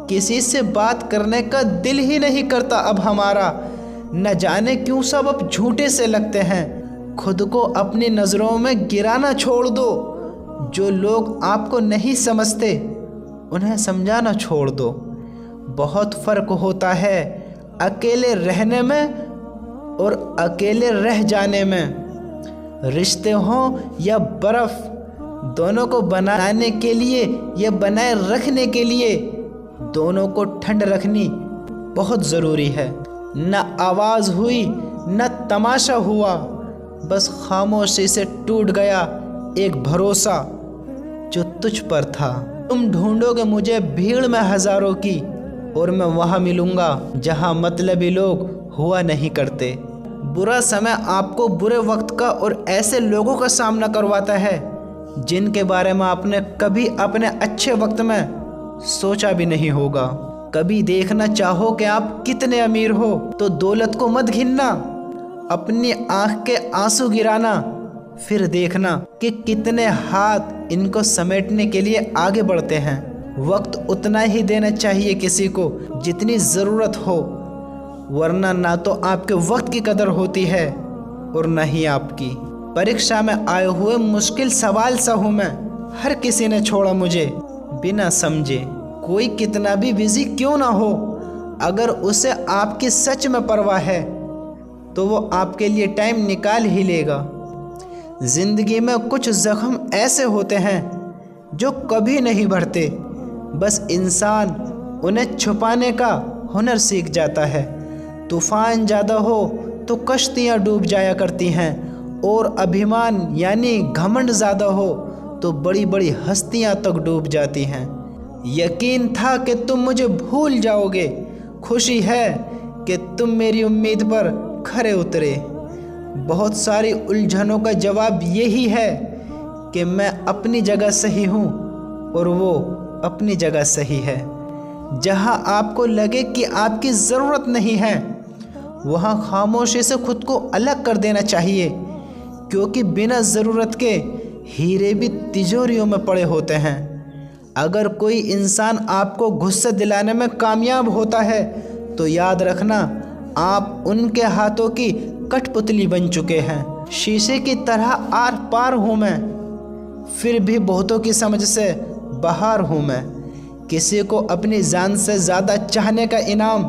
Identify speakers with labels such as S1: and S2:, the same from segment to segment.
S1: किसी से बात करने का दिल ही नहीं करता अब हमारा। न जाने क्यों सब अब झूठे से लगते हैं। खुद को अपनी नज़रों में गिराना छोड़ दो। जो लोग आपको नहीं समझते उन्हें समझाना छोड़ दो। बहुत फ़र्क होता है अकेले रहने में और अकेले रह जाने में। रिश्ते हों या बर्फ़, दोनों को बनाने के लिए या बनाए रखने के लिए दोनों को ठंड रखनी बहुत ज़रूरी है। न आवाज़ हुई न तमाशा हुआ, बस खामोशी से टूट गया एक भरोसा जो तुझ पर था। तुम ढूंढोगे मुझे भीड़ में हज़ारों की, और मैं वहाँ मिलूँगा जहाँ मतलबी लोग हुआ नहीं करते। बुरा समय आपको बुरे वक्त का और ऐसे लोगों का सामना करवाता है जिनके बारे में आपने कभी अपने अच्छे वक्त में सोचा भी नहीं होगा। कभी देखना चाहो कि आप कितने अमीर हो तो दौलत को मत घिनना, अपनी आँख के आंसू गिराना, फिर देखना कि कितने हाथ इनको समेटने के लिए आगे बढ़ते हैं। वक्त उतना ही देना चाहिए किसी को जितनी ज़रूरत हो, वरना ना तो आपके वक्त की कदर होती है और न ही आपकी। परीक्षा में आए हुए मुश्किल सवाल सा हूँ मैं, हर किसी ने छोड़ा मुझे बिना समझे। कोई कितना भी बिजी क्यों ना हो, अगर उसे आपकी सच में परवाह है तो वो आपके लिए टाइम निकाल ही लेगा। ज़िंदगी में कुछ ज़ख्म ऐसे होते हैं जो कभी नहीं भरते, बस इंसान उन्हें छुपाने का हुनर सीख जाता है। तूफ़ान ज़्यादा हो तो कश्तियाँ डूब जाया करती हैं, और अभिमान यानी घमंड ज़्यादा हो तो बड़ी बड़ी हस्तियाँ तक डूब जाती हैं। यकीन था कि तुम मुझे भूल जाओगे, खुशी है कि तुम मेरी उम्मीद पर खरे उतरे। बहुत सारी उलझनों का जवाब यही है कि मैं अपनी जगह सही हूँ और वो अपनी जगह सही है। जहाँ आपको लगे कि आपकी ज़रूरत नहीं है, वहाँ खामोशी से खुद को अलग कर देना चाहिए, क्योंकि बिना ज़रूरत के हीरे भी तिजोरियों में पड़े होते हैं। अगर कोई इंसान आपको गुस्से दिलाने में कामयाब होता है तो याद रखना आप उनके हाथों की कठपुतली बन चुके हैं। शीशे की तरह आर पार हूँ मैं, फिर भी बहुतों की समझ से बाहर हूँ मैं। किसी को अपनी जान से ज़्यादा चाहने का इनाम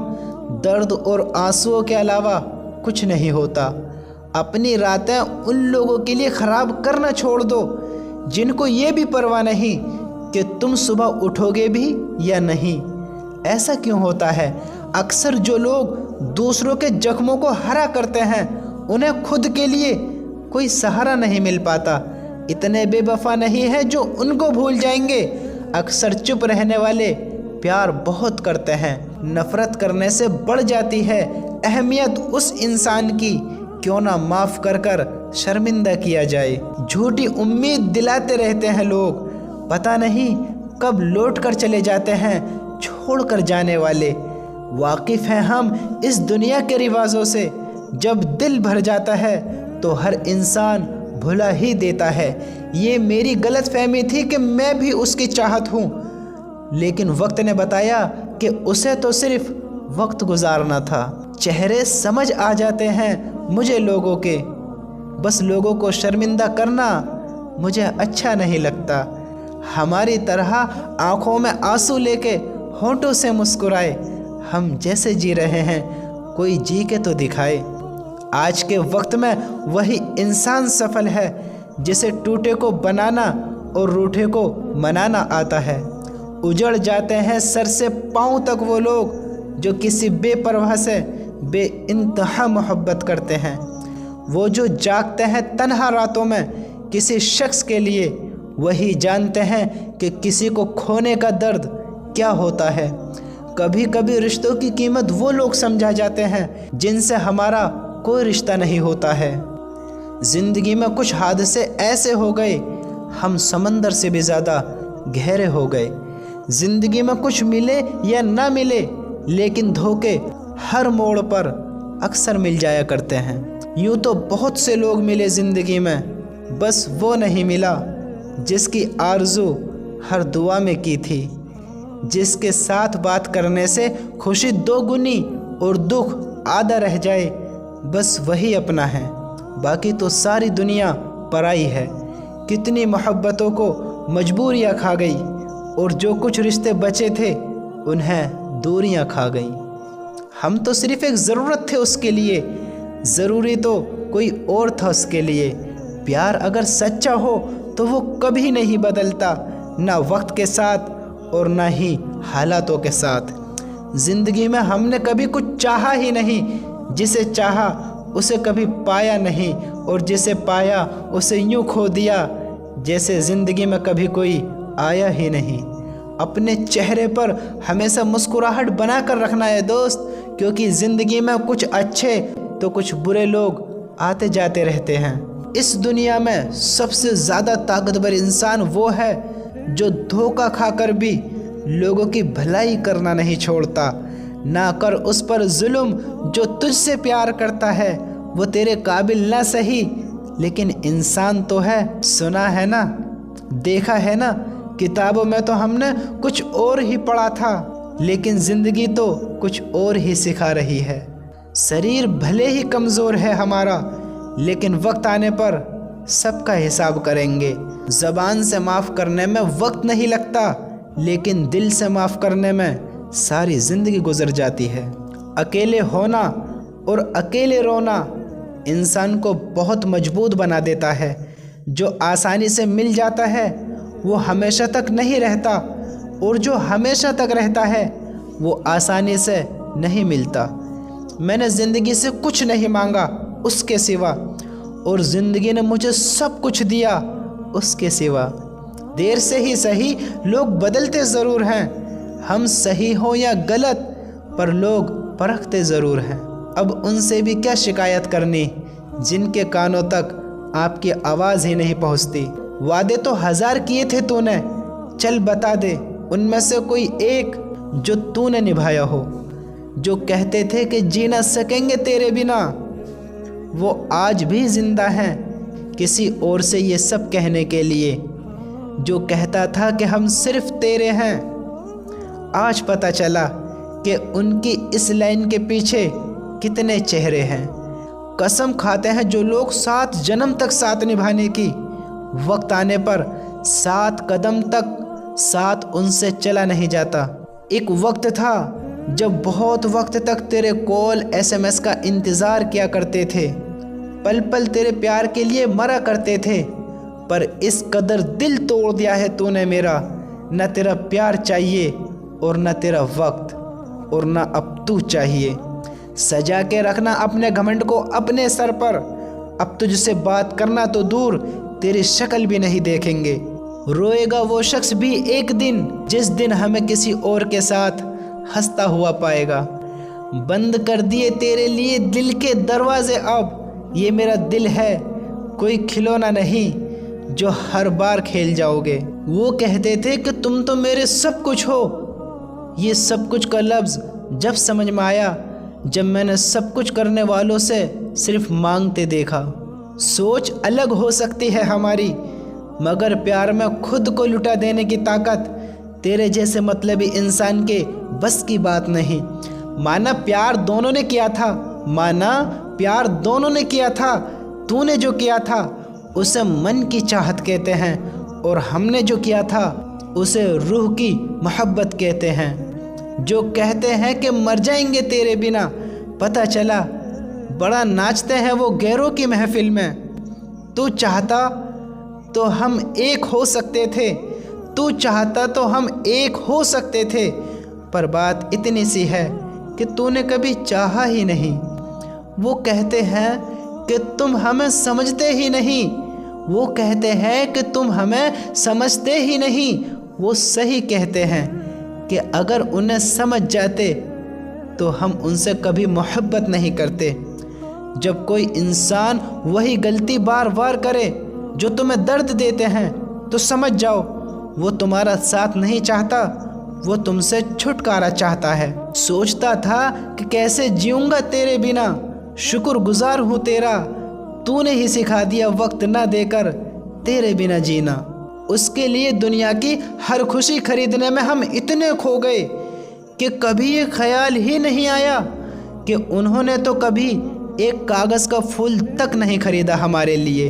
S1: दर्द और आंसुओं के अलावा कुछ नहीं होता। अपनी रातें उन लोगों के लिए ख़राब करना छोड़ दो जिनको ये भी परवाह नहीं कि तुम सुबह उठोगे भी या नहीं। ऐसा क्यों होता है? अक्सर जो लोग दूसरों के जख्मों को हरा करते हैं उन्हें खुद के लिए कोई सहारा नहीं मिल पाता। इतने बेवफा नहीं है जो उनको भूल जाएंगे। अक्सर चुप रहने वाले प्यार बहुत करते हैं। नफ़रत करने से बढ़ जाती है अहमियत उस इंसान की, क्यों ना माफ़ कर कर शर्मिंदा किया जाए। झूठी उम्मीद दिलाते रहते हैं लोग, पता नहीं कब लौट कर चले जाते हैं छोड़ कर जाने वाले। वाकिफ़ हैं हम इस दुनिया के रिवाजों से, जब दिल भर जाता है तो हर इंसान भुला ही देता है। ये मेरी गलत फहमी थी कि मैं भी उसकी चाहत हूँ, लेकिन वक्त ने बताया कि उसे तो सिर्फ वक्त गुजारना था। चेहरे समझ आ जाते हैं मुझे लोगों के, बस लोगों को शर्मिंदा करना मुझे अच्छा नहीं लगता। हमारी तरह आँखों में आंसू लेके होंठों से मुस्कुराए, हम जैसे जी रहे हैं कोई जी के तो दिखाए। आज के वक्त में वही इंसान सफल है जिसे टूटे को बनाना और रूठे को मनाना आता है। उजड़ जाते हैं सर से पाँव तक वो लोग जो किसी बेपरवाह से बेइंतहा मोहब्बत करते हैं। वो जो जागते हैं तन्हा रातों में किसी शख्स के लिए, वही जानते हैं कि किसी को खोने का दर्द क्या होता है। कभी कभी रिश्तों की कीमत वो लोग समझा जाते हैं जिनसे हमारा कोई रिश्ता नहीं होता है। ज़िंदगी में कुछ हादसे ऐसे हो गए हम समंदर से भी ज़्यादा गहरे हो गए। ज़िंदगी में कुछ मिले या ना मिले, लेकिन धोखे हर मोड़ पर अक्सर मिल जाया करते हैं। यूँ तो बहुत से लोग मिले ज़िंदगी में, बस वो नहीं मिला जिसकी आरज़ू हर दुआ में की थी। जिसके साथ बात करने से खुशी दोगुनी और दुख आधा रह जाए, बस वही अपना है, बाकी तो सारी दुनिया पराई है। कितनी मोहब्बतों को मजबूरियाँ खा गई और जो कुछ रिश्ते बचे थे उन्हें दूरियाँ खा गई। हम तो सिर्फ एक ज़रूरत थे उसके लिए, ज़रूरी तो कोई और था उसके लिए। प्यार अगर सच्चा हो तो वो कभी नहीं बदलता, ना वक्त के साथ और ना ही हालातों के साथ। ज़िंदगी में हमने कभी कुछ चाहा ही नहीं, जिसे चाहा उसे कभी पाया नहीं, और जिसे पाया उसे यूं खो दिया जैसे ज़िंदगी में कभी कोई आया ही नहीं। अपने चेहरे पर हमेशा मुस्कुराहट बना कर रखना है दोस्त, क्योंकि ज़िंदगी में कुछ अच्छे तो कुछ बुरे लोग आते जाते रहते हैं। इस दुनिया में सबसे ज़्यादा ताकतवर इंसान वो है जो धोखा खाकर भी लोगों की भलाई करना नहीं छोड़ता। ना कर उस पर जुल्म जो तुझसे प्यार करता है, वो तेरे काबिल ना सही लेकिन इंसान तो है। सुना है ना, देखा है ना, किताबों में तो हमने कुछ और ही पढ़ा था, लेकिन ज़िंदगी तो कुछ और ही सिखा रही है। शरीर भले ही कमज़ोर है हमारा, लेकिन वक्त आने पर सबका हिसाब करेंगे। ज़बान से माफ़ करने में वक्त नहीं लगता, लेकिन दिल से माफ़ करने में सारी ज़िंदगी गुजर जाती है। अकेले होना और अकेले रोना इंसान को बहुत मजबूत बना देता है। जो आसानी से मिल जाता है वो हमेशा तक नहीं रहता, और जो हमेशा तक रहता है वो आसानी से नहीं मिलता। मैंने ज़िंदगी से कुछ नहीं मांगा उसके सिवा, और ज़िंदगी ने मुझे सब कुछ दिया उसके सिवा। देर से ही सही लोग बदलते ज़रूर हैं, हम सही हो या गलत पर लोग परखते ज़रूर हैं। अब उनसे भी क्या शिकायत करनी जिनके कानों तक आपकी आवाज़ ही नहीं पहुंचती। वादे तो 1000 किए थे तूने, चल बता दे उनमें से कोई एक जो तूने निभाया हो। जो कहते थे कि जी ना सकेंगे तेरे बिना, वो आज भी जिंदा हैं किसी और से ये सब कहने के लिए। जो कहता था कि हम सिर्फ तेरे हैं, आज पता चला कि उनकी इस लाइन के पीछे कितने चेहरे हैं। कसम खाते हैं जो लोग 7 जन्म तक साथ निभाने की, वक्त आने पर 7 कदम तक साथ उनसे चला नहीं जाता। एक वक्त था जब बहुत वक्त तक तेरे कॉल SMS का इंतज़ार किया करते थे, पल पल तेरे प्यार के लिए मरा करते थे, पर इस कदर दिल तोड़ दिया है तूने मेरा। न तेरा प्यार चाहिए और न तेरा वक्त, और न अब तू चाहिए। सजा के रखना अपने घमंड को अपने सर पर, अब तुझसे बात करना तो दूर तेरी शक्ल भी नहीं देखेंगे। रोएगा वो शख्स भी एक दिन जिस दिन हमें किसी और के साथ हंसता हुआ पाएगा। बंद कर दिए तेरे लिए दिल के दरवाजे, अब ये मेरा दिल है कोई खिलौना नहीं जो हर बार खेल जाओगे। वो कहते थे कि तुम तो मेरे सब कुछ हो, ये सब कुछ का लफ्ज़ जब समझ में आया जब मैंने सब कुछ करने वालों से सिर्फ मांगते देखा। सोच अलग हो सकती है हमारी, मगर प्यार में खुद को लुटा देने की ताकत तेरे जैसे मतलबी इंसान के बस की बात नहीं। माना प्यार दोनों ने किया था, माना प्यार दोनों ने किया था, तूने जो किया था उसे मन की चाहत कहते हैं, और हमने जो किया था उसे रूह की मोहब्बत कहते हैं। जो कहते हैं कि मर जाएंगे तेरे बिना, पता चला बड़ा नाचते हैं वो गैरों की महफिल में। तू चाहता तो हम एक हो सकते थे, तू चाहता तो हम एक हो सकते थे, पर बात इतनी सी है कि तूने कभी चाहा ही नहीं। वो कहते हैं कि तुम हमें समझते ही नहीं, वो कहते हैं कि तुम हमें समझते ही नहीं। वो सही कहते हैं कि अगर उन्हें समझ जाते तो हम उनसे कभी मोहब्बत नहीं करते। जब कोई इंसान वही गलती बार बार करे जो तुम्हें दर्द देते हैं, तो समझ जाओ वो तुम्हारा साथ नहीं चाहता, वो तुमसे छुटकारा चाहता है। सोचता था कि कैसे जीऊँगा तेरे बिना, शुक्रगुजार हूँ तेरा, तूने ही सिखा दिया वक्त ना देकर तेरे बिना जीना। उसके लिए दुनिया की हर खुशी खरीदने में हम इतने खो गए कि कभी ये ख्याल ही नहीं आया कि उन्होंने तो कभी एक कागज़ का फूल तक नहीं खरीदा हमारे लिए।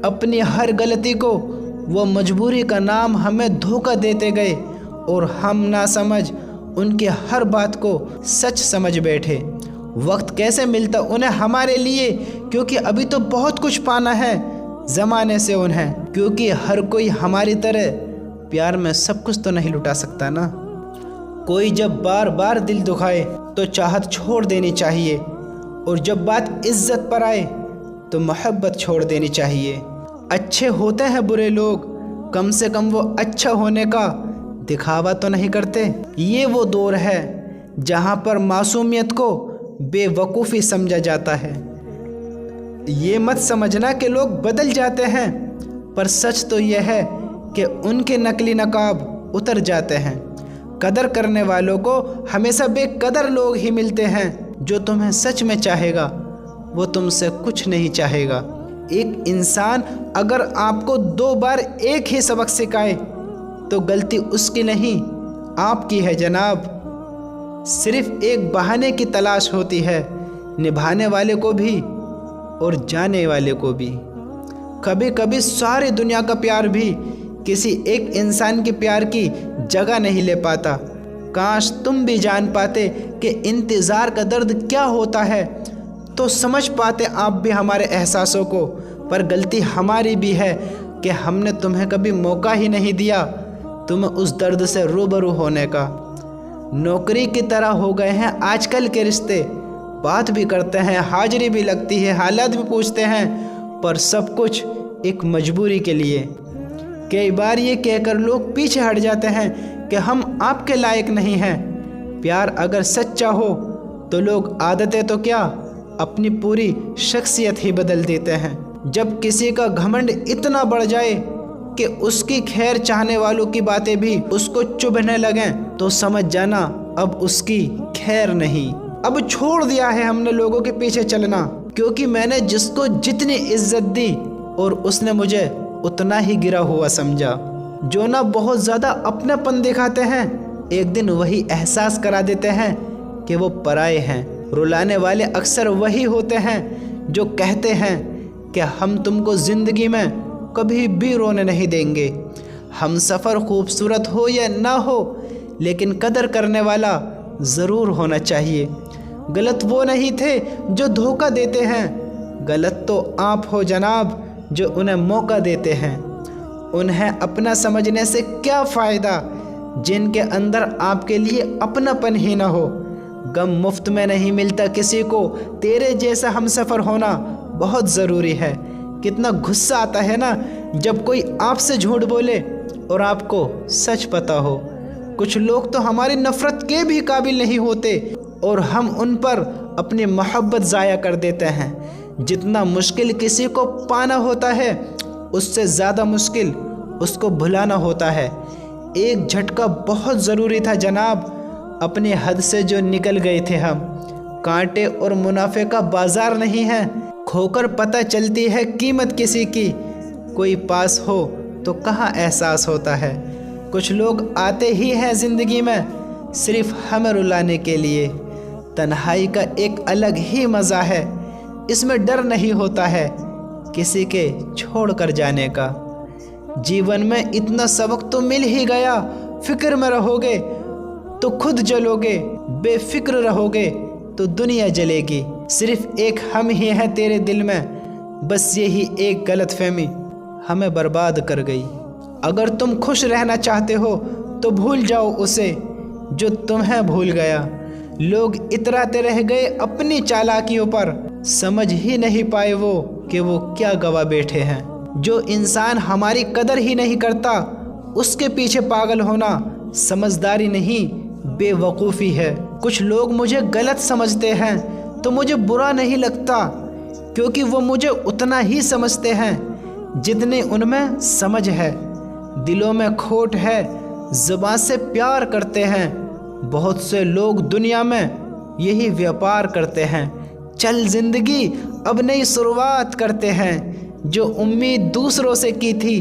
S1: अपनी हर गलती को वो मजबूरी का नाम हमें धोखा देते गए और हम ना समझ उनके हर बात को सच समझ बैठे। वक्त कैसे मिलता उन्हें हमारे लिए, क्योंकि अभी तो बहुत कुछ पाना है ज़माने से उन्हें, क्योंकि हर कोई हमारी तरह प्यार में सब कुछ तो नहीं लुटा सकता ना। कोई जब बार बार दिल दुखाए तो चाहत छोड़ देनी चाहिए, और जब बात इज्जत पर आए तो मोहब्बत छोड़ देनी चाहिए। अच्छे होते हैं बुरे लोग, कम से कम वो अच्छा होने का दिखावा तो नहीं करते। ये वो दौर है जहाँ पर मासूमियत को बेवकूफ़ी समझा जाता है। ये मत समझना कि लोग बदल जाते हैं, पर सच तो यह है कि उनके नकली नकाब उतर जाते हैं। कदर करने वालों को हमेशा बेकदर लोग ही मिलते हैं। जो तुम्हें सच में चाहेगा वो तुमसे कुछ नहीं चाहेगा। एक इंसान अगर आपको 2 बार एक ही सबक सिखाए तो गलती उसकी नहीं आपकी है जनाब। सिर्फ एक बहाने की तलाश होती है, निभाने वाले को भी और जाने वाले को भी। कभी कभी सारी दुनिया का प्यार भी किसी एक इंसान के प्यार की जगह नहीं ले पाता। काश तुम भी जान पाते कि इंतज़ार का दर्द क्या होता है, तो समझ पाते आप भी हमारे एहसासों को। पर गलती हमारी भी है कि हमने तुम्हें कभी मौका ही नहीं दिया तुम्हें उस दर्द से रूबरू होने का। नौकरी की तरह हो गए हैं आजकल के रिश्ते, बात भी करते हैं, हाजिरी भी लगती है, हालात भी पूछते हैं, पर सब कुछ एक मजबूरी के लिए। कई बार ये कहकर लोग पीछे हट जाते हैं कि हम आपके लायक नहीं हैं। प्यार अगर सच्चा हो तो लोग आदतें तो क्या अपनी पूरी शख्सियत ही बदल देते हैं। जब किसी का घमंड इतना बढ़ जाए कि उसकी खैर चाहने वालों की बातें भी उसको चुभने लगें तो समझ जाना अब उसकी खैर नहीं। अब छोड़ दिया है हमने लोगों के पीछे चलना, क्योंकि मैंने जिसको जितनी इज्जत दी और उसने मुझे उतना ही गिरा हुआ समझा। जो ना बहुत ज़्यादा अपनापन दिखाते हैं, एक दिन वही एहसास करा देते हैं कि वो पराए हैं। रुलाने वाले अक्सर वही होते हैं जो कहते हैं कि हम तुमको ज़िंदगी में कभी भी रोने नहीं देंगे। हम सफ़र खूबसूरत हो या ना हो, लेकिन कदर करने वाला ज़रूर होना चाहिए। गलत वो नहीं थे जो धोखा देते हैं, गलत तो आप हो जनाब जो उन्हें मौका देते हैं। उन्हें अपना समझने से क्या फ़ायदा जिनके अंदर आपके लिए अपनापन ही ना हो। गम मुफ्त में नहीं मिलता किसी को, तेरे जैसा हमसफ़र होना बहुत ज़रूरी है। कितना गुस्सा आता है ना जब कोई आपसे झूठ बोले और आपको सच पता हो। कुछ लोग तो हमारी नफ़रत के भी काबिल नहीं होते और हम उन पर अपनी मोहब्बत ज़ाया कर देते हैं। जितना मुश्किल किसी को पाना होता है, उससे ज़्यादा मुश्किल उसको भुलाना होता है। एक झटका बहुत ज़रूरी था जनाब, अपनी हद से जो निकल गए थे हम। कांटे और मुनाफे का बाजार नहीं है, खोकर पता चलती है कीमत किसी की। कोई पास हो तो कहाँ एहसास होता है। कुछ लोग आते ही हैं ज़िंदगी में सिर्फ हमें रुलाने के लिए। तन्हाई का एक अलग ही मज़ा है, इसमें डर नहीं होता है किसी के छोड़ कर जाने का। जीवन में इतना सबक तो मिल ही गया, फिक्र में रहोगे तो खुद जलोगे, बेफिक्र रहोगे तो दुनिया जलेगी। सिर्फ एक हम ही है तेरे दिल में, बस यही एक गलतफहमी हमें बर्बाद कर गई। अगर तुम खुश रहना चाहते हो तो भूल जाओ उसे जो तुम्हें भूल गया। लोग इतराते रह गए अपनी चालाकियों पर, समझ ही नहीं पाए वो कि वो क्या गवा बैठे हैं। जो इंसान हमारी कदर ही नहीं करता उसके पीछे पागल होना समझदारी नहीं, बेवकूफ़ी है। कुछ लोग मुझे गलत समझते हैं तो मुझे बुरा नहीं लगता, क्योंकि वो मुझे उतना ही समझते हैं जितने उनमें समझ है। दिलों में खोट है, ज़ुबान से प्यार करते हैं। बहुत से लोग दुनिया में यही व्यापार करते हैं। चल ज़िंदगी अब नई शुरुआत करते हैं। जो उम्मीद दूसरों से की थी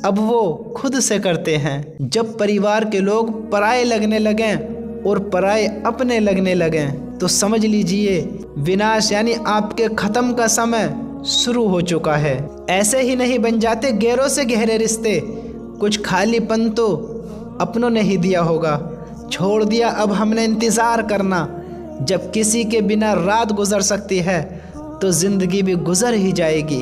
S1: अब वो खुद से करते हैं। जब परिवार के लोग पराये लगने लगें और पराये अपने लगने लगें तो समझ लीजिए विनाश यानी आपके खत्म का समय शुरू हो चुका है। ऐसे ही नहीं बन जाते गैरों से गहरे रिश्ते, कुछ खालीपन तो अपनों ने ही दिया होगा। छोड़ दिया अब हमने इंतज़ार करना। जब किसी के बिना रात गुजर सकती है तो ज़िंदगी भी गुजर ही जाएगी।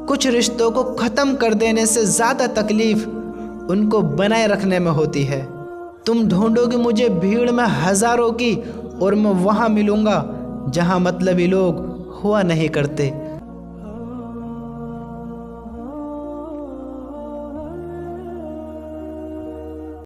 S1: कुछ रिश्तों को ख़त्म कर देने से ज़्यादा तकलीफ़ उनको बनाए रखने में होती है। तुम ढूंढोगे मुझे भीड़ में हज़ारों की और मैं वहाँ मिलूँगा जहाँ मतलबी लोग हुआ नहीं करते।